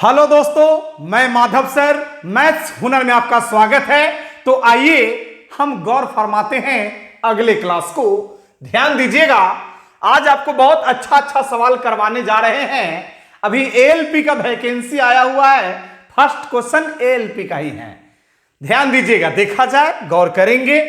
Hello दोस्तों, मैं Madhav sir maths हुनर में आपका स्वागत है। तो आइए हम गौर फरमाते हैं अगले क्लास को। ध्यान दीजिएगा, आज आपको बहुत अच्छा सवाल करवाने जा रहे हैं। अभी एएलपी का वैकेंसी आया हुआ है, फर्स्ट क्वेश्चन एएलपी का ही है। ध्यान दीजिएगा, देखा जाए, गौर करेंगे।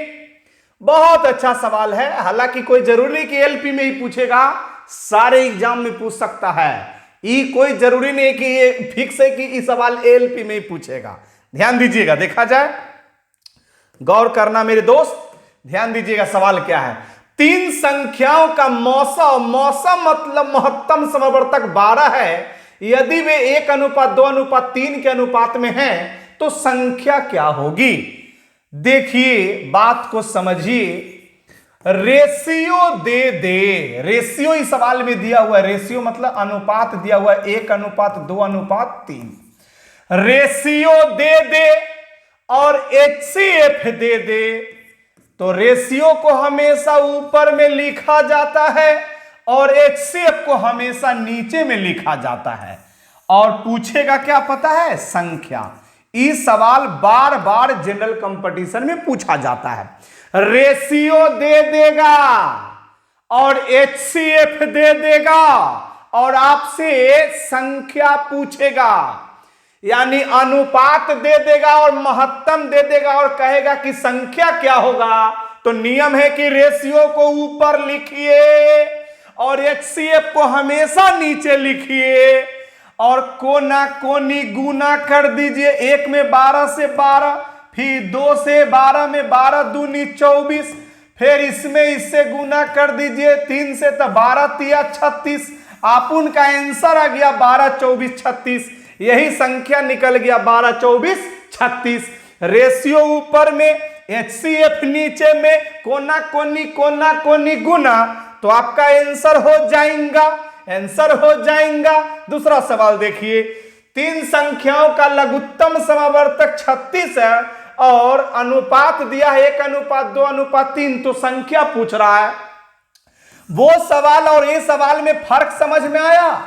बहुत अच्छा सवाल है। हालांकि कोई जरूरी नहीं कि एएलपी में ही पूछेगा, सारे एग्जाम में पूछ सकता है। ये कोई जरूरी नहीं कि ये फिक्स है कि ये सवाल एएलपी में ही पूछेगा। ध्यान दीजिएगा, देखा जाए, गौर करना मेरे दोस्त। ध्यान दीजिएगा, सवाल क्या है। तीन संख्याओं का मौसम मतलब महत्तम समवर्तक 12 है। यदि वे 1:2:3 के अनुपात में हैं तो संख्या क्या होगी। देखिए, बात को समझिए। रेशियो दे रेशियो इस सवाल में दिया हुआ है। रेशियो मतलब अनुपात दिया हुआ है, 1:2:3। रेशियो दे और एचसीएफ दे तो रेशियो को हमेशा ऊपर में लिखा जाता है और एचसीएफ को हमेशा नीचे में लिखा जाता है। और पूछेगा क्या पता है, संख्या। ये सवाल बार बार जनरल कंपटीशन में पूछा जाता है। रेशियो दे देगा और एचसीएफ दे देगा और आपसे संख्या पूछेगा, यानी अनुपात दे देगा और महत्तम दे देगा और कहेगा कि संख्या क्या होगा। तो नियम है कि रेशियो को ऊपर लिखिए और एचसीएफ को हमेशा नीचे लिखिए और कोना कोनी गुना कर दीजिए। 1 में 12 से 12, फिर 2 से 12 में 12 दूनी 24, फिर इसमें इससे गुना कर दीजिए। 3 से तो 12 तिया 36। आप उनका आंसर आ गया 12, 24, 36। यही संख्या निकल गया 12, 24, 36। रेशियो ऊपर में, एचसीएफ नीचे में, कोना कोनी गुना, तो आपका आंसर हो जाएगा। दूसरा सवाल देखिए। तीन संख्याओं का लघुत्तम समवर्तक 36 है और अनुपात दिया है 1:2:3। तो संख्या पूछ रहा है। वो सवाल और ये सवाल में फर्क समझ में आया।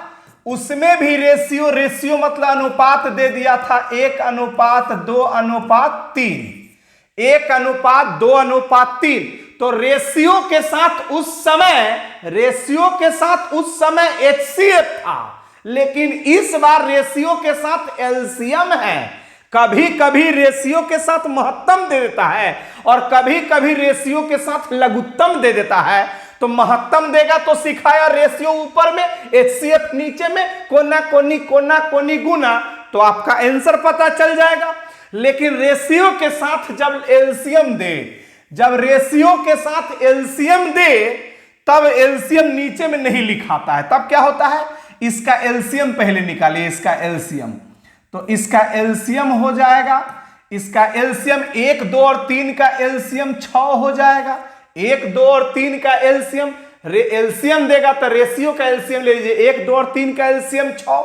उसमें भी रेशियो मतलब अनुपात दे दिया था 1:2:3, 1:2:3। तो रेशियो के साथ उस समय एचसीएफ था, लेकिन इस बार रेशियो के साथ एलसीएम है। कभी कभी रेशियो के साथ महत्तम दे देता है और कभी कभी रेशियो के साथ लघुत्तम दे देता है। तो महत्तम देगा तो सिखाया रेशियो ऊपर में, एचसीएफ नीचे में, कोना कोनी गुना, तो आपका आंसर पता चल जाएगा। लेकिन रेशियो के साथ जब रेशियो के साथ एलसीएम दे, तब एलसीएम नीचे में नहीं लिखाता है। तब क्या होता है, इसका एलसीएम पहले निकालिए। इसका एलसीएम, तो इसका एलसीएम हो जाएगा, इसका एलसीएम 1, 2 और 3 का एलसीएम 6 हो जाएगा। 1, 2 और 3 का एलसीएम देगा तो रेशियो का एलसीएम ले लीजिए। 1, 2 और 3 का एलसीएम 6,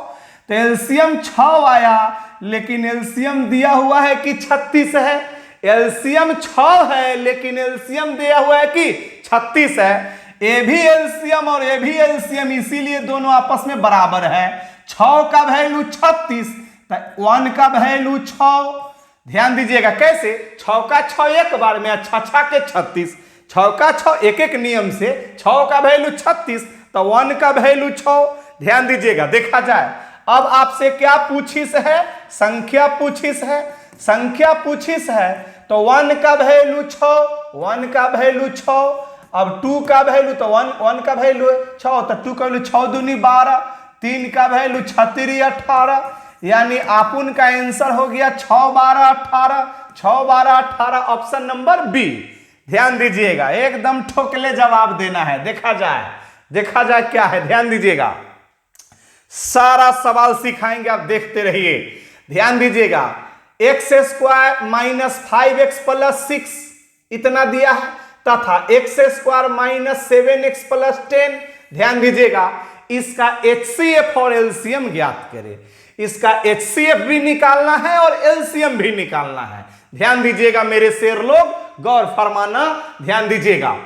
तो एलसीएम 6 आया। लेकिन एलसीएम दिया हुआ है कि 36 है। एलसीएम 6 है लेकिन एलसीएम दिया हुआ है कि 36 है। ए भी एलसीएम और ए भी एलसीएम, इसीलिए दोनों आपस में बराबर है। 6 का वैल्यू 36, 1 का वैल्यू 6। ध्यान दीजिएगा कैसे, 6 का 6 एक बार में, 6 के 36, 6 का 6 एक नियम से। 6 का वैल्यू 36 तो 1 का वैल्यू 6। ध्यान दीजिएगा, देखा जाए। अब आपसे क्या पूछिस है, संख्या पूछिस है। तो 1 का वैल्यू 6, अब 2 का वैल्यू, तो 1 का वैल्यू 6, तो 2 का वैल्यू 6 दूनी 12, 3 का वैल्यू 6 3 18, यानी आप उनका आंसर हो गया 6 12 18, 6 12 18, ऑप्शन नंबर बी। ध्यान दीजिएगा, एकदम ठोकले जवाब देना है। देखा जाए क्या है, ध्यान दीजिएगा। सारा सवाल सिखाएंगे, आप देखते रहिए। ध्यान दीजिएगा, x² - 5x + 6 इतना दिया है, तथा x² - 7x + 10। ध्यान दीजिएगा, इसका एचसीएफ और एलसीएम ज्ञात करें। इसका एचसीएफ भी निकालना है और एलसीएम भी निकालना है। ध्यान दीजिएगा मेरे शेर लोग, गौर फरमाना, ध्यान दीजिएगा।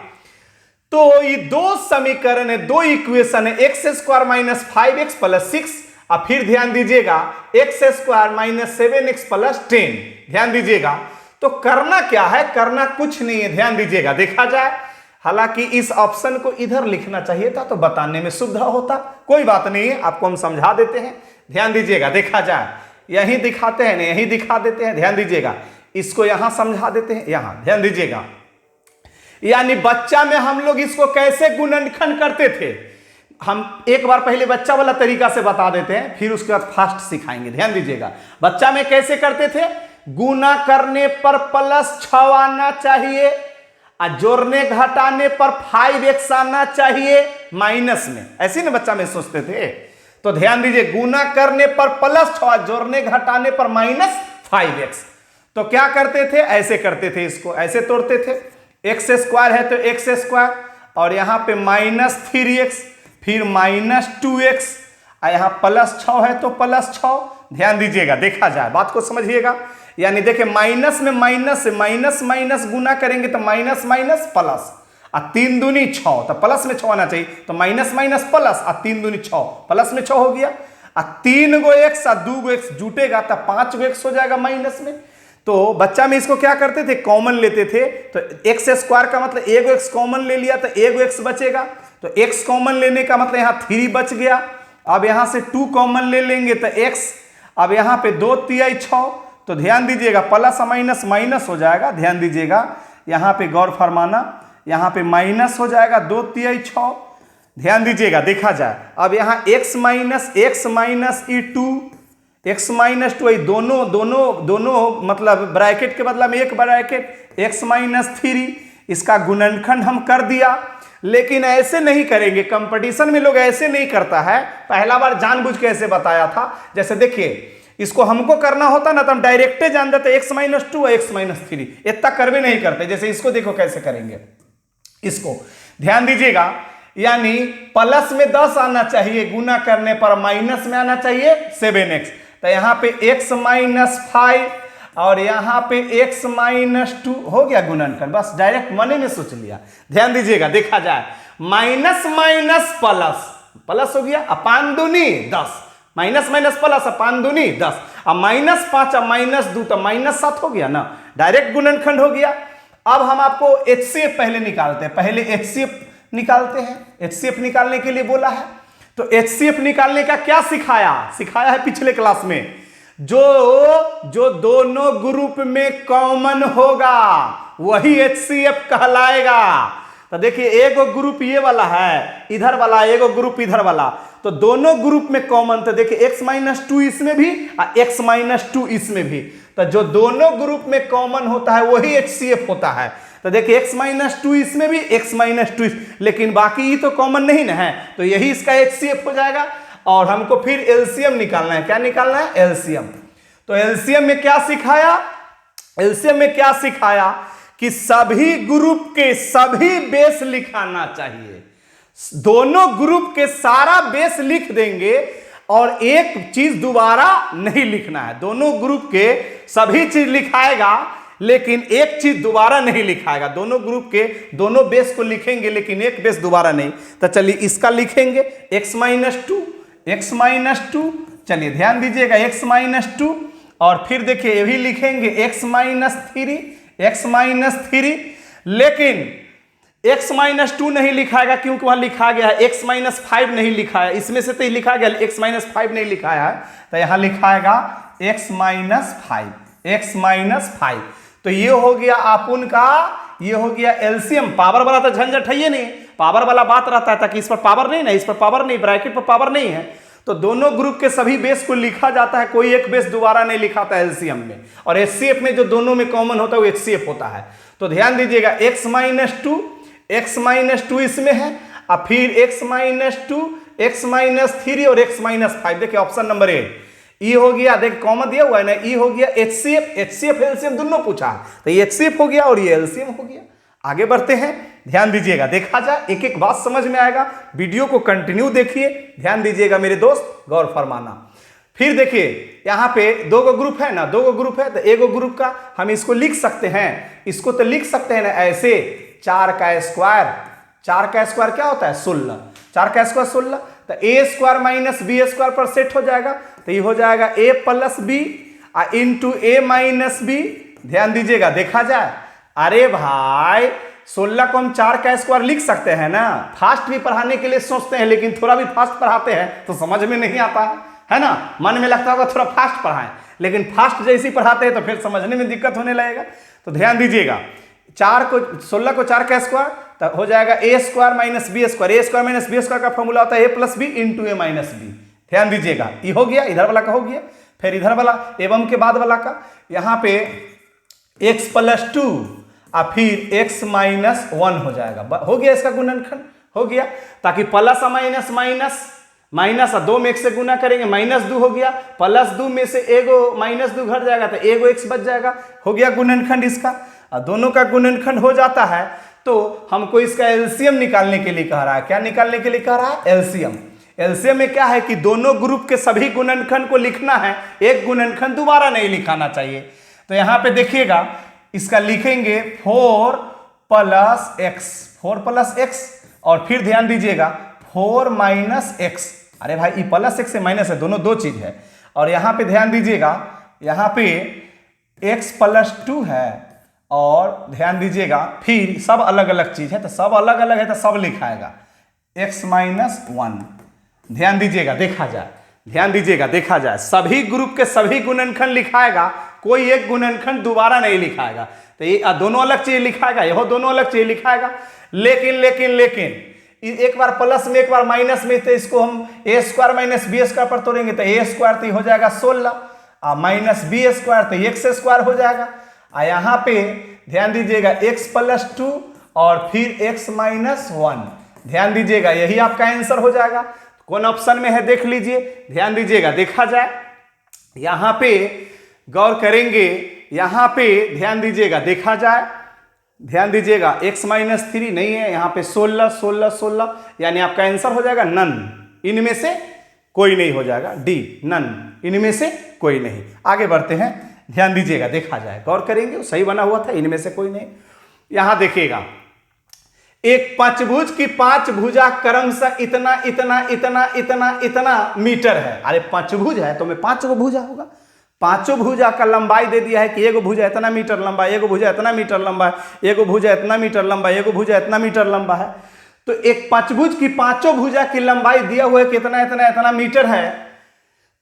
तो ये दो समीकरण है, दो इक्वेशन है, x² - 5x + 6 अब फिर ध्यान दीजिएगा x square minus 7x plus 10। ध्यान दीजिएगा, तो करना क्या है, करना कुछ नहीं है। ध्यान दीजिएगा, देखा जाए, हालांकि इस ऑप्शन को इधर लिखना चाहिए था तो बताने में सुविधा होता, कोई बात नहीं है, आपको हम समझा देते हैं। ध्यान दीजिएगा, देखा जाए, यहीं दिखाते हैं, यहीं दिखा देते हैं। ध्यान दीजिएगा, इसको यहां समझा देते हैं, यहां ध्यान दीजिएगा। यानी बच्चा में हम लोग इसको कैसे गुणनखंड करते थे, हम एक बार पहले बच्चा वाला तरीका से बता देते हैं, फिर उसके बाद फास्ट सिखाएंगे। ध्यान दीजिएगा, बच्चा में कैसे करते थे, गुना करने पर प्लस 6 आना चाहिए और जोड़ने घटाने पर 5x आना चाहिए माइनस में, ऐसे ना बच्चा में सोचते थे। तो ध्यान दीजिए, गुना करने पर प्लस 6, जोड़ने घटाने पर माइनस 5x। तो क्या करते थे, ऐसे करते थे, इसको ऐसे तोड़ते थे, एक्स स्क्वायर है तो एक्स स्क्वायर, और यहां पे माइनस 3x, फिर माइनस 2x, और यहां प्लस 6 है तो प्लस 6। ध्यान दीजिएगा, देखा जाए, बात को समझिएगा। यानी देखिए, माइनस में माइनस से माइनस माइनस गुना करेंगे तो माइनस माइनस प्लस, और 3 दूनी 6, तो प्लस में 6 आना चाहिए, तो माइनस माइनस प्लस, और 3 दूनी 6, प्लस में 6 हो गया, और 3 गो x और 2 गो x जुटेगा तो 5 गो x हो जाएगा माइनस में। तो बच्चा में इसको क्या करते थे, कॉमन लेते थे, तो एक्स स्क्वायर का मतलब एगो एक्स कॉमन ले लिया तो एगो एक्स बचेगा, तो एक्स कॉमन लेने का मतलब यहाँ 3 बच गया। अब यहाँ से 2 कॉमन ले लेंगे तो x, अब यहाँ पे 2 तिहाई 6, तो ध्यान दीजिएगा प्लस माइनस माइनस हो जाएगा। ध्यान दीजिएगा, यहाँ पे गौर फरमाना, यहाँ पे माइनस हो जाएगा 2 तिहाई 6। ध्यान दीजिएगा, देखा जाए, अब यहाँ x माइनस ई 2, x माइनस 2, दोनों दोनों दोनों मतलब ब्रैकेट के बदला में एक ब्रैकेट, x माइनस 3, इसका गुणनखंड हम कर दिया। लेकिन ऐसे नहीं करेंगे, कंपटीशन में लोग ऐसे नहीं करता है, पहला बार जानबूझ के ऐसे बताया था। जैसे देखिए, इसको हमको करना होता ना तो हम डायरेक्टे जान देते x माइनस 2 x माइनस 3, इतना करवे नहीं करते। जैसे इसको देखो कैसे करेंगे, इसको ध्यान दीजिएगा, यानी प्लस में 10 आना चाहिए, गुना करने पर माइनस में आना चाहिए 7x, तो यहाँ पे x माइनस 5 और यहाँ पे x माइनस 2 हो गया गुणनखंड, बस डायरेक्ट मने में सोच लिया। ध्यान दीजिएगा, देखा जाए, माइनस माइनस प्लस, प्लस हो गया, अपान दूनी 10, माइनस माइनस प्लस अपान दूनी 10, अब माइनस 5 और माइनस 2 तो माइनस 7 हो गया ना, डायरेक्ट गुणनखंड हो गया। अब हम आपको HCF पहले निकालते हैं, पहले HCF निकालते हैं। HCF निकालने के लिए बोला है, तो HCF निकालने का क्या सिखाया है पिछले क्लास में, जो दोनों ग्रुप में कॉमन होगा वही HCF कहलाएगा। तो देखिए, एगो ग्रुप ये वाला है, इधर वाला, एगो ग्रुप इधर वाला, तो दोनों ग्रुप में कॉमन, तो देखिए x माइनस 2 इसमें भी और x माइनस 2 इसमें भी, तो जो दोनों ग्रुप में कॉमन होता है वही HCF होता है। तो देखिए, x माइनस 2 इसमें भी, x माइनस 2, लेकिन बाकी ये तो कॉमन नहीं ना है, तो यही इसका HCF हो जाएगा। और हमको फिर एलसीएम निकालना है, क्या निकालना है, एलसीएम। तो एलसीएम में क्या सिखाया, एलसीएम में क्या सिखाया कि सभी ग्रुप के सभी बेस लिखाना चाहिए, दोनों ग्रुप के सारा बेस लिख देंगे और एक चीज दोबारा नहीं लिखना है। दोनों ग्रुप के सभी चीज लिखाएगा लेकिन एक चीज दोबारा नहीं लिखाएगा, दोनों ग्रुप के दोनों बेस को लिखेंगे लेकिन एक बेस दोबारा नहीं। तो चलिए इसका लिखेंगे x माइनस 2, चलिए ध्यान दीजिएगा x माइनस 2, और फिर देखिए ये भी लिखेंगे x माइनस 3, लेकिन x माइनस 2 नहीं लिखाएगा क्योंकि वहां लिखा गया है x माइनस 5 नहीं लिखा है, इसमें से तो लिखा गया x माइनस 5 नहीं लिखाया है, तो यहां लिखाएगा x माइनस 5। तो ये हो गया अपन का, ये हो गया एलसीएम। पावर वाला तो झंझट है ये नहीं, पावर वाला बात रहता है ताकि इस पर पावर नहीं ना, इस पर पावर नहीं, ब्रैकेट पर पावर नहीं है, तो दोनों ग्रुप के सभी बेस को लिखा जाता है, कोई एक बेस दोबारा नहीं लिखाता है एलसीएम में। और एचसीएफ में जो दोनों में कॉमन होता है वो एचसीएफ होता है। तो ध्यान दीजिएगा, x माइनस 2 इसमें है, और फिर x माइनस 2, x माइनस 3 और x माइनस 5। देखिए ऑप्शन नंबर ए, ई हो गया, देखिए कॉमन दिया हुआ है ना, ई हो गया एचसीएफ एलसीएम दोनों पूछा है, तो ये एचसीएफ हो गया और ये एलसीएम हो गया। आगे बढ़ते हैं, ध्यान दीजिएगा, देखा जाए एक एक बात समझ में आएगा, वीडियो को कंटिन्यू देखिए, ध्यान दीजिएगा मेरे दोस्त, गौर फरमाना। फिर देखिए यहाँ पे दो गो ग्रुप है ना, 2 गो ग्रुप है, तो एगो ग्रुप का हम इसको लिख सकते हैं, इसको तो लिख सकते हैं ना ऐसे, 4 का स्क्वायर 4 का स्क्वायर क्या होता है 16, 4 का स्क्वायर 16, तो ए स्क्वायर माइनस बी स्क्वायर पर सेट हो जाएगा, तो ये हो जाएगा ए प्लस बी इंटू ए माइनस बी। ध्यान दीजिएगा, देखा जाए, अरे भाई 16 को हम 4 का स्क्वायर लिख सकते हैं ना। फास्ट भी पढ़ाने के लिए सोचते हैं, लेकिन थोड़ा भी फास्ट पढ़ाते हैं तो समझ में नहीं आता है ना, मन में लगता होगा थोड़ा फास्ट पढ़ाएं, लेकिन फास्ट जैसे ही पढ़ाते हैं तो फिर समझने में दिक्कत होने लगेगा। तो ध्यान दीजिएगा, 16 को 4 का स्क्वायर तो हो जाएगा ए स्क्वायर माइनस बी स्क्वायर, ए स्क्वायर माइनस बी स्क्वायर का फॉर्मूला होता है ए प्लस बी इंटू ए माइनस बी। ध्यान दीजिएगा, ये हो गया, इधर वाला का हो गया, फिर इधर वाला एवं के बाद वाला का, यहाँ पे x प्लस 2 और फिर x माइनस 1 हो जाएगा, हो गया इसका गुणनखंड, हो गया, ताकि प्लस माइनस माइनस माइनस 2 में 1 से गुना करेंगे -2 हो गया, +2 में से एगो -2 घट जाएगा तो एगो x बच जाएगा, हो गया गुणनखंड इसका। और दोनों का गुणनखंड हो जाता है तो हमको इसका एलसीएम निकालने के लिए कह रहा है। क्या निकालने के लिए कह रहा है? एलसीएम। एलसीएम में क्या है कि दोनों ग्रुप के सभी गुणनखंड को लिखना है, एक गुणनखंड दोबारा नहीं लिखाना चाहिए। तो यहां पे देखिएगा, इसका लिखेंगे 4 प्लस एक्स और फिर ध्यान दीजिएगा 4 माइनस एक्स। अरे भाई ये प्लस एक्स से माइनस है, दोनों दो चीज है। और यहां पे ध्यान दीजिएगा, यहां पे x प्लस 2 है और ध्यान दीजिएगा फिर सब अलग अलग चीज है, तो सब अलग अलग है तो सब लिखाएगा x माइनस 1। ध्यान दीजिएगा, देखा जाए, ध्यान दीजिएगा, देखा जाए, सभी ग्रुप के सभी गुणनखंड लिखाएगा, कोई एक गुणनखंड दोबारा नहीं लिखाएगा। तो ये दोनों अलग चीज लिखाएगा, यह दोनों अलग चीज लिखाएगा। लेकिन लेकिन लेकिन एक बार प्लस में एक बार माइनस में, तो इसको हम ए स्क्वायर माइनस बी स्क्वायर पर तोड़ेंगे तो ए स्क्वायर तो हो जाएगा 16 और माइनस बी स्क्वायर तो एक्स स्क्वायर हो जाएगा। और यहाँ पे ध्यान दीजिएगा x प्लस 2 और फिर x माइनस 1। ध्यान दीजिएगा, यही आपका आंसर हो जाएगा। कौन ऑप्शन में है देख लीजिए, ध्यान दीजिएगा, देखा जाए, यहां पे गौर करेंगे, यहां पे ध्यान दीजिएगा, देखा जाए, ध्यान दीजिएगा, x माइनस 3 नहीं है, यहां पे 16 16 16, यानी आपका आंसर हो जाएगा नन, इनमें से कोई नहीं हो जाएगा, डी नन, इनमें से कोई नहीं। आगे बढ़ते हैं, ध्यान दीजिएगा, देखा जाए, गौर करेंगे, सही बना हुआ था, इनमें से कोई नहीं। यहां देखिएगा, एक पंचभुज की 5 भुजा क्रमशः इतना इतना इतना इतना इतना मीटर है। अरे पंचभुज है तो में 5 गो भुजा होगा, 5 भुजा का लंबाई दे दिया है कि एगो भुजा इतना मीटर लंबा, एगो भुजा इतना मीटर लंबा है, एगो भुजा इतना मीटर लंबा, एगो भुजा इतना मीटर लंबा है। तो एक पंचभुज की 5 भुजा की लंबाई दिया हुआ है कितना इतना इतना मीटर है,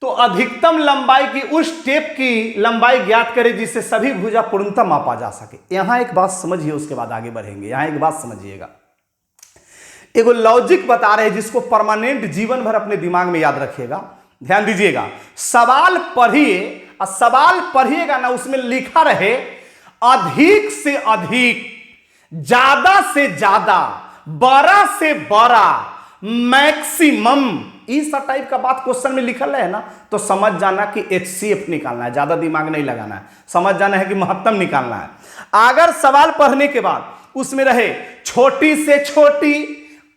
तो अधिकतम लंबाई की उस टेप की लंबाई ज्ञात करें जिससे सभी भुजा पूर्णतः मापा जा सके। यहां एक बात समझिए, उसके बाद आगे बढ़ेंगे। यहां एक बात समझिएगा, एगो लॉजिक बता रहे हैं जिसको परमानेंट जीवन भर अपने दिमाग में याद रखिएगा। ध्यान दीजिएगा, सवाल पढ़िए और सवाल पढ़िएगा ना, उसमें लिखा रहे अधिक से अधिक, ज्यादा से ज्यादा, बड़ा से बड़ा, मैक्सिमम, इस टाइप का बात क्वेश्चन में लिखल है ना, तो समझ जाना कि HCF निकालना है, ज्यादा दिमाग नहीं लगाना है, समझ जाना है कि महत्तम निकालना है। अगर सवाल पढ़ने के बाद उसमें रहे छोटी से छोटी,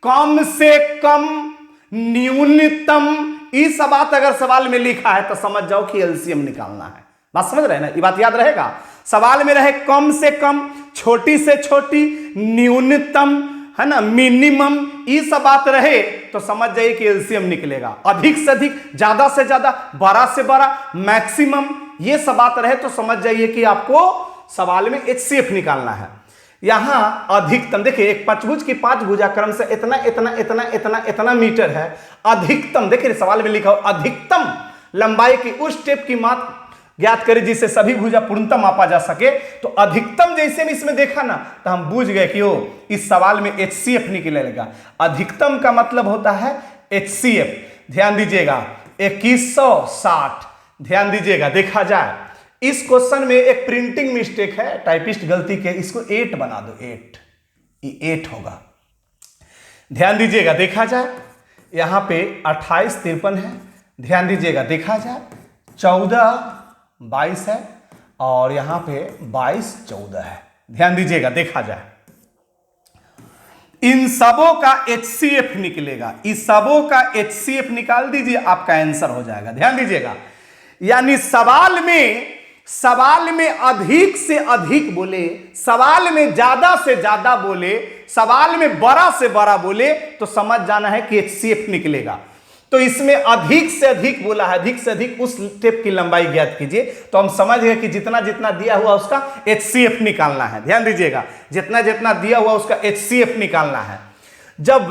कम से कम, न्यूनतम, ये सब बात अगर सवाल में लिखा है तो समझ जाओ कि एलसीएम निकालना है। बात समझ रहे हैं ना, ये बात याद रहेगा। सवाल में रहे कम से कम, छोटी से छोटी, न्यूनतम, है ना, मिनिमम, ये सब बात रहे तो समझ जाइए कि एलसीएम निकलेगा। अधिक से अधिक, ज्यादा से ज्यादा, बड़ा से बड़ा, मैक्सिमम, ये सब बात रहे तो समझ जाइए कि आपको सवाल में HCF निकालना है। यहां अधिकतम देखिए, एक पंचभुज की 5 भुजा क्रम से इतना इतना इतना इतना इतना मीटर है। अधिकतम देखिए सवाल में लिखा हो अधिकतम लंबाई की उस टेप की माप ज्ञात करें जिससे सभी भुजा पूर्णतः मापा जा सके। तो अधिकतम जैसे हम इसमें देखा ना तो हम बूझ गए कि वो इस सवाल में HCF निकलेगा। अधिकतम का मतलब होता है HCF। ध्यान दीजिएगा, 2160। ध्यान दीजिएगा, देखा जाए, इस क्वेश्चन में एक प्रिंटिंग मिस्टेक है, टाइपिस्ट गलती के, इसको 8 बना दो, 8, ये 8 होगा। ध्यान दीजिएगा, देखा जाए, यहां पे 28 53 है। ध्यान दीजिएगा, देखा जाए, 14 22 है और यहां पे 22 14 है। ध्यान दीजिएगा, देखा जाए, इन सबों का HCF निकलेगा। इस सबों का HCF निकाल दीजिए, आपका आंसर हो जाएगा। ध्यान दीजिएगा, यानी सवाल में सवाल में अधिक से अधिक बोले, सवाल में ज्यादा से ज्यादा बोले, सवाल में बड़ा से बड़ा बोले तो समझ जाना है कि HCF निकलेगा। तो इसमें अधिक से अधिक बोला है, अधिक से अधिक उस टेप की लंबाई ज्ञात कीजिए, तो हम समझ गए कि जितना जितना दिया हुआ उसका HCF निकालना है। ध्यान दीजिएगा, जितना जितना दिया हुआ उसका HCF निकालना है। जब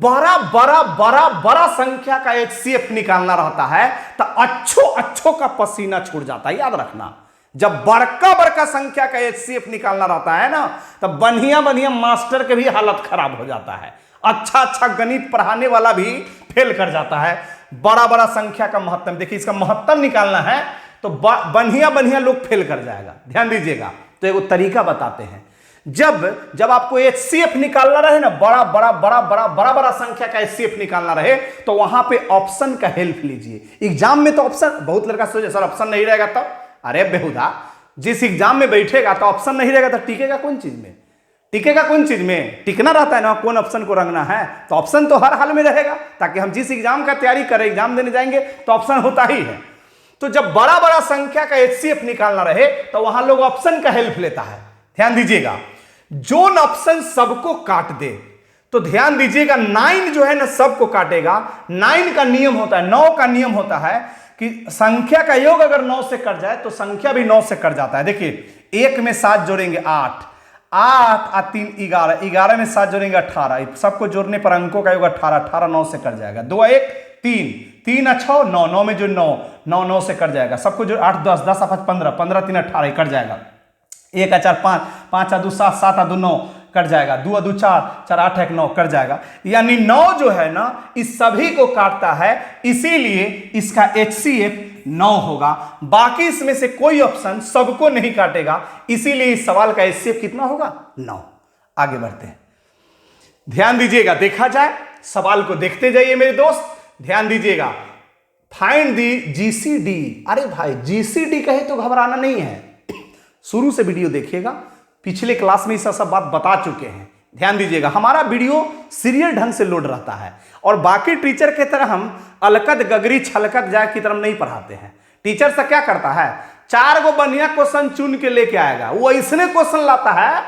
बड़ा बड़ा बड़ा बड़ा संख्या का HCF निकालना रहता है तो अच्छों का पसीना छूट जाता है, याद रखना। जब बड़का बड़का संख्या का HCF निकालना रहता है ना, तब बढ़िया बढ़िया मास्टर के भी हालत खराब हो जाता है, अच्छा गणित पढ़ाने वाला भी फेल कर जाता है। बड़ा बड़ा संख्या का महत्तम, देखिए इसका महत्तम निकालना है तो बढ़िया लोग फेल कर जाएगा। ध्यान दीजिएगा, तो एक तरीका बताते हैं। जब आपको HCF निकालना रहे ना, बड़ा संख्या का HCF निकालना रहे, तो वहां पे ऑप्शन का हेल्प लीजिए। एग्जाम में तो ऑप्शन, बहुत लड़का सोचे सर ऑप्शन नहीं रहेगा तब, अरे बेहुदा, जिस एग्जाम में बैठेगा तो ऑप्शन नहीं रहेगा तो टिकेगा कौन चीज में? टिकेगा कौन चीज में? टिकना रहता है ना, कौन ऑप्शन को रंगना है, तो ऑप्शन तो हर हाल में रहेगा, ताकि हम जिस एग्जाम का तैयारी करें, एग्जाम देने जाएंगे तो ऑप्शन होता ही है। तो जब बड़ा संख्या का HCF निकालना रहे तो वहां लोग ऑप्शन का हेल्प लेता है। ध्यान दीजिएगा, जोन ऑप्शन सबको काट दे, तो ध्यान दीजिएगा 9 जो है ना सबको काटेगा। 9 का नियम होता है, 9 का नियम होता है कि संख्या का योग अगर 9 से कट जाए तो संख्या भी 9 से कट जाता है। देखिए 1 में 7 जोड़ेंगे 8 और 3 11, 11 में 7 जोड़ेंगे 18, सबको जोड़ने पर अंकों का योग 18, 18 9 से कट जाएगा। 2 1 3, 3 और 6 9, 9 में जो 9 9 से कट जाएगा, सबको जो 8 10, 10 5 15, 15 3 18 कट जाएगा। 1 और 4 5, 5 और 2 7, 7 और 2 9 कट जाएगा। 2 और 2 4, 4 8 1 9 कट जाएगा। यानी 9 जो है ना इस सभी को काटता है, इसीलिए इसका HCF 9 होगा। बाकी इसमें से कोई ऑप्शन सबको नहीं काटेगा, इसीलिए इस सवाल का HCF कितना होगा? 9। आगे बढ़ते हैं, ध्यान दीजिएगा, देखा जाए सवाल को देखते जाइए मेरे दोस्त, ध्यान दीजिएगा। Find the GCD। अरे भाई GCD कहे तो घबराना नहीं है, शुरू से वीडियो देखिएगा, पिछले क्लास में इस सब बात बता चुके हैं। ध्यान दीजिएगा, हमारा वीडियो सीरियल ढंग से लोड रहता है और बाकी टीचर की तरह हम अलकत गगरी छलकत जाए की तरफ नहीं पढ़ाते हैं। टीचर से क्या करता है, 4 गो बढ़िया क्वेश्चन चुन के लेके आएगा, वो ऐसने क्वेश्चन लाता है,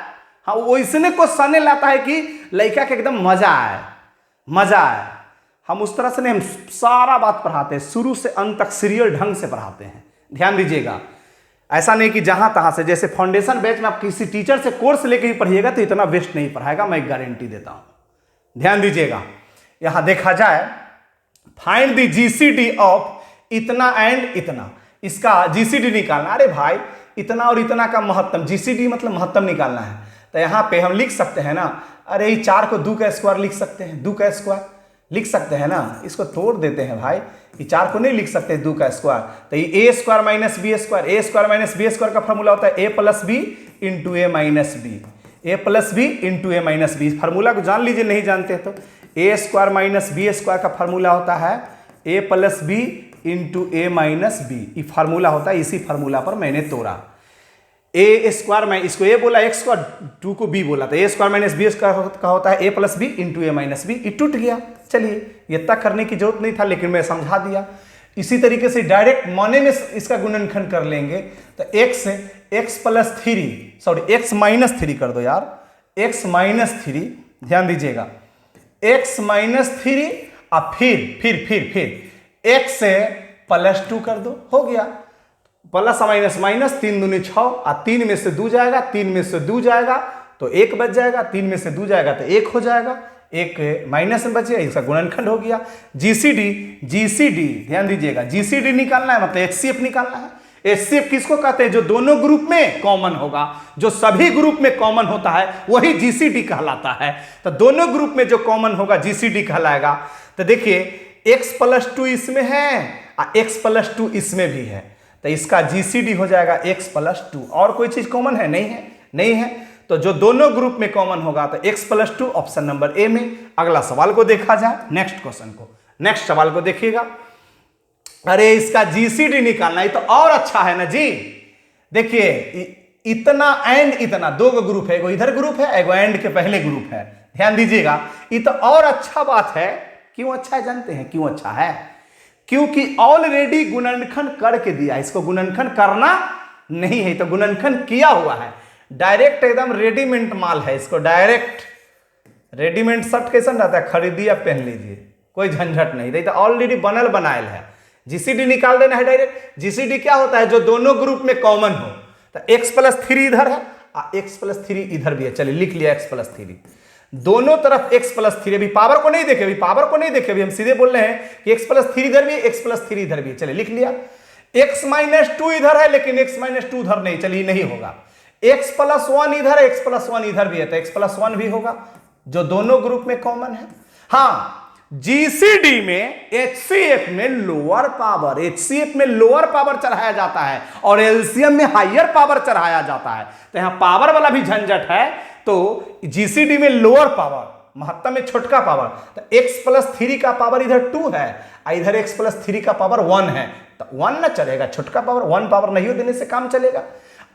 हाँ वो ऐसने क्वेश्चन लाता है कि लड़का के एकदम मजा आए। हम उस तरह से नहीं, हम सारा बात पढ़ाते हैं, शुरू से अंत तक सीरियल ढंग से पढ़ाते हैं। ध्यान दीजिएगा, ऐसा नहीं कि जहां तहां से, जैसे फाउंडेशन बैच में आप किसी टीचर से कोर्स लेके ही पढ़िएगा तो इतना वेस्ट नहीं पढ़ाएगा, मैं गारंटी देता हूं। ध्यान दीजिएगा, यहां देखा जाए, फाइंड द GCD ऑफ इतना एंड इतना, इसका GCD निकालना। अरे भाई इतना और इतना का महत्तम, GCD मतलब महत्तम निकालना है, तो यहां पे हम लिख सकते हैं ना, अरे ये 4 को 2 का स्क्वायर लिख सकते हैं, 2 का स्क्वायर लिख सकते हैं ना, इसको तोड़ देते हैं भाई, ये 4 को नहीं लिख सकते 2 का स्क्वायर, तो ये A square minus B square, A square minus B square का फॉर्मूला होता है A plus B into A minus B, A plus B into A minus B। Formula को जान लीजिए, नहीं जानते तो A square minus B square का फार्मूला होता है A plus B into A minus B, ये फार्मूला होता है, इसी फार्मूला पर मैंने तोड़ा। A स्क्वायर में इसको A बोला, X स्क्वायर 2 को B बोला, तो A square minus B square का होता है A plus B into A minus B, ये टूट गया। चलिए ये तक करने की जरूरत नहीं था, लेकिन मैं समझा दिया। इसी तरीके से डायरेक्ट माने में इसका गुणनखंड कर लेंगे, तो x plus 3, sorry x minus 3 कर दो यार, x माइनस 3, ध्यान दीजिएगा, x माइनस 3 और फिर x से प्लस 2 कर दो, हो गया। प्लस माइनस माइनस, 3 दूनी 6 और 3 में से 2 जाएगा, 3 में से 2 जाएगा तो 1 बच जाएगा, 3 में से 2 जाएगा तो 1 हो जाएगा, 1 माइनस में बचे, इसका गुणनखंड हो गया। GCD ध्यान दीजिएगा, GCD निकालना है मतलब HCF निकालना है। HCF किसको कहते हैं? जो दोनों ग्रुप में कॉमन होगा, जो सभी ग्रुप में कॉमन होता है वही GCD कहलाता है। तो दोनों ग्रुप में जो कॉमन होगा GCD कहलाएगा। तो देखिए x प्लस 2 इसमें है और x प्लस 2 इसमें भी है, तो इसका GCD हो जाएगा x प्लस 2। और कोई चीज कॉमन है? नहीं है। तो जो दोनों ग्रुप में कॉमन होगा तो x plus 2 option number A में। अगला सवाल को देखा जाए, नेक्स्ट सवाल को देखिएगा। अरे इसका GCD निकालना, ये तो और अच्छा है ना जी। देखिए इतना एंड इतना, 2 ग्रुप है, एगो इधर ग्रुप है, एगो एंड के पहले ग्रुप है। ध्यान दीजिएगा, ये तो और अच्छा बात है। क्यों अच्छा है जानते हैं? क्यों अच्छा है? क्योंकि ऑलरेडी गुणनखंड करके दिया, इसको गुणनखंड करना नहीं है, तो गुणनखंड किया हुआ है, डायरेक्ट एकदम रेडीमेड माल है, इसको डायरेक्ट रेडीमेड शर्ट कैसा रहता है, खरीदिए आप पहन लीजिए, कोई झंझट नहीं रही, तो ऑलरेडी बनल बनायल है। जीसीडी निकाल देना है डायरेक्ट। जीसीडी क्या होता है, जो दोनों ग्रुप में कॉमन हो, तो x+3 इधर है और x+3 इधर भी है, चलिए लिख लिया x+3, दोनों तरफ x+3, अभी पावर को नहीं देखे, अभी पावर को नहीं देखे, अभी हम सीधे बोल रहे हैं कि x+3 इधर भी है, x+3 इधर भी है, चलिए लिख लिया। x-2 इधर है लेकिन x-2 उधर नहीं, चलिए नहीं होगा। x+1 इधर है, x+1 इधर भी है, तो x+1 भी होगा, जो दोनों ग्रुप में कॉमन है। हाँ, जीसीडी में HCF में लोअर पावर, HCF में लोअर पावर चढ़ाया जाता है और एलसीएम में हायर पावर चढ़ाया जाता है, तो यहां पावर वाला भी झंझट है, तो जीसीडी में लोअर पावर, महत्तम में छोटका पावर, तो x+3 का पावर इधर 2 है और इधर x+3 का पावर 1 है, तो 1 ना चलेगा, छोटका पावर 1 पावर नहीं देने से काम चलेगा।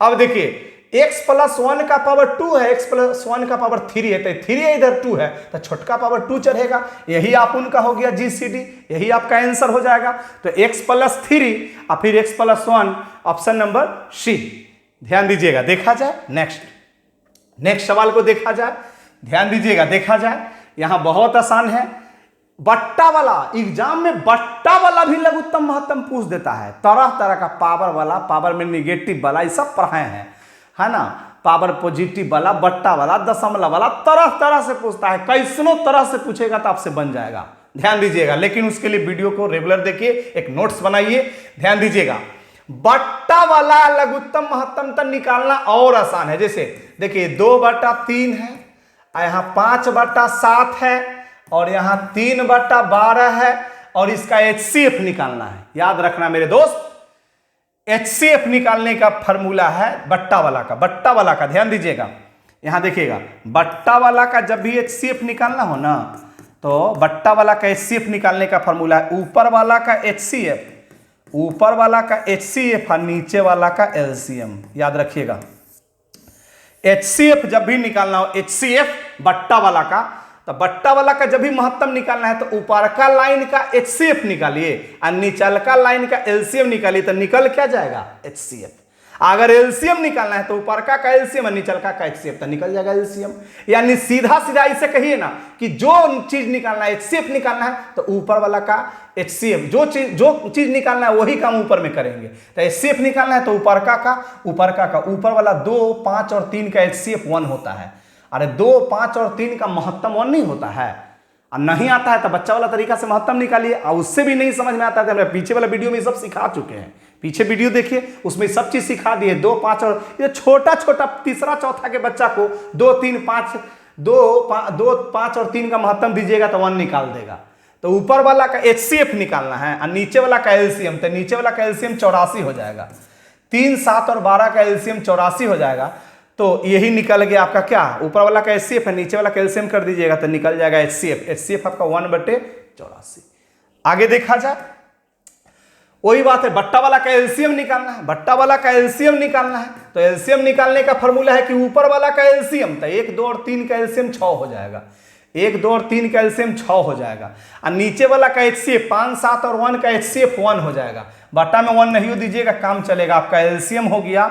अब देखिए x+1 का पावर 2 है, x+1 का पावर 3 है, तो 3 है इधर 2 है, तो छोटका पावर 2 चढ़ेगा, यही आप उनका हो गया जीसीडी, यही आपका आंसर हो जाएगा। तो x+3 और फिर x+1, ऑप्शन नंबर सी, ध्यान दीजिएगा। देखा जाए नेक्स्ट सवाल को देखा जाए, ध्यान दीजिएगा, देखा जाए, यहां बहुत आसान है, बट्टा वाला, एग्जाम में बट्टा वाला भी लघुत्तम महत्तम पूछ देता है, तरह तरह का पावर वाला, पावर में निगेटिव वाला, ये सब पढ़ाए हैं, है ना, पावर पॉजिटिव वाला, बट्टा वाला, दशमलव वाला, तरह तरह से पूछता है, कैसनो तरह से पूछेगा तो आपसे बन जाएगा, ध्यान दीजिएगा। लेकिन उसके लिए वीडियो को रेगुलर देखिए, एक नोट्स बनाइए, ध्यान दीजिएगा। बट्टा वाला लघुत्तम महत्तम तक निकालना और आसान है, जैसे देखिए 2/3 है, यहां 5/7 है और यहां 3/12 है, और इसका HCF निकालना है। याद रखना मेरे दोस्त, HCF निकालने का फॉर्मूला है बट्टा वाला का ध्यान दीजिएगा। यहां देखिएगा, बट्टा वाला का जब भी HCF निकालना हो ना, तो बट्टा वाला का HCF निकालने का फॉर्मूला है ऊपर वाला का HCF और नीचे वाला का LCM। याद रखिएगा, HCF जब भी निकालना हो, HCF बट्टा वाला का, तो बट्टा वाला का जब भी महत्तम निकालना है तो ऊपर का लाइन का HCF निकालिए और नीचल का लाइन का LCM निकालिए, तो निकल क्या जाएगा, HCF। अगर LCM निकालना है तो ऊपर का LCM और नीचल का HCF, तो निकल जाएगा LCM। यानी सीधा सीधा इसे कहिए ना कि जो चीज निकालना है, HCF निकालना है, तो ऊपर वाला का HCF, जो चीज निकालना है वही काम ऊपर में करेंगे। तो HCF निकालना है तो ऊपर का ऊपर वाला 2, 5 और 3 का HCF 1 होता है। अरे 2, 5 और 3 का महत्तम 1 नहीं होता है, और नहीं आता है तो बच्चा वाला तरीका से महत्तम निकालिए, और उससे भी नहीं समझ में आता है तो हमारे पीछे वाला वीडियो में सब सिखा चुके हैं, पीछे वीडियो देखिए, उसमें सब चीज सिखा दिए। 2, 5 और ये छोटा तीसरा चौथा के बच्चा को 2, 5 और 3 का महत्तम दीजिएगा तो 1 निकाल देगा। तो ऊपर वाला का HCF निकालना है और नीचे वाला का LCM, तो नीचे वाला का LCM 84 हो जाएगा, 3, 7 और 12 का LCM 84 हो जाएगा। तो यही निकल गया आपका क्या, ऊपर वाला का HCF है, नीचे वाला का LCM कर दीजिएगा तो निकल जाएगा HCF आपका 1/84। आगे देखा जाए, वही बात है, बट्टा वाला का LCM निकालना है, तो LCM निकालने का फॉर्मूला है कि ऊपर वाला का LCM, तो 1, 2 और 3 का LCM 6 हो जाएगा, 1, 2 और 3 का LCM 6 हो जाएगा, और नीचे वाला का HCF 5, 7 और 1 का HCF 1 हो जाएगा। बट्टा में 1 नहीं दीजिएगा, काम चलेगा, आपका LCM हो गया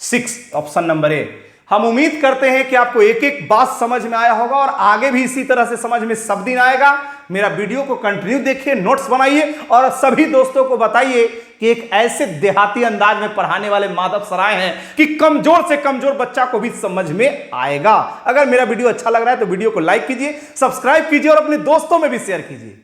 6, ऑप्शन नंबर ए। हम उम्मीद करते हैं कि आपको एक एक बात समझ में आया होगा और आगे भी इसी तरह से समझ में सब दिन आएगा। मेरा वीडियो को कंटिन्यू देखिए, नोट्स बनाइए और सभी दोस्तों को बताइए कि एक ऐसे देहाती अंदाज में पढ़ाने वाले माधव सराय हैं कि कमजोर से कमजोर बच्चा को भी समझ में आएगा। अगर मेरा वीडियो अच्छा लग रहा है तो वीडियो को लाइक कीजिए, सब्सक्राइब कीजिए और अपने दोस्तों में भी शेयर कीजिए।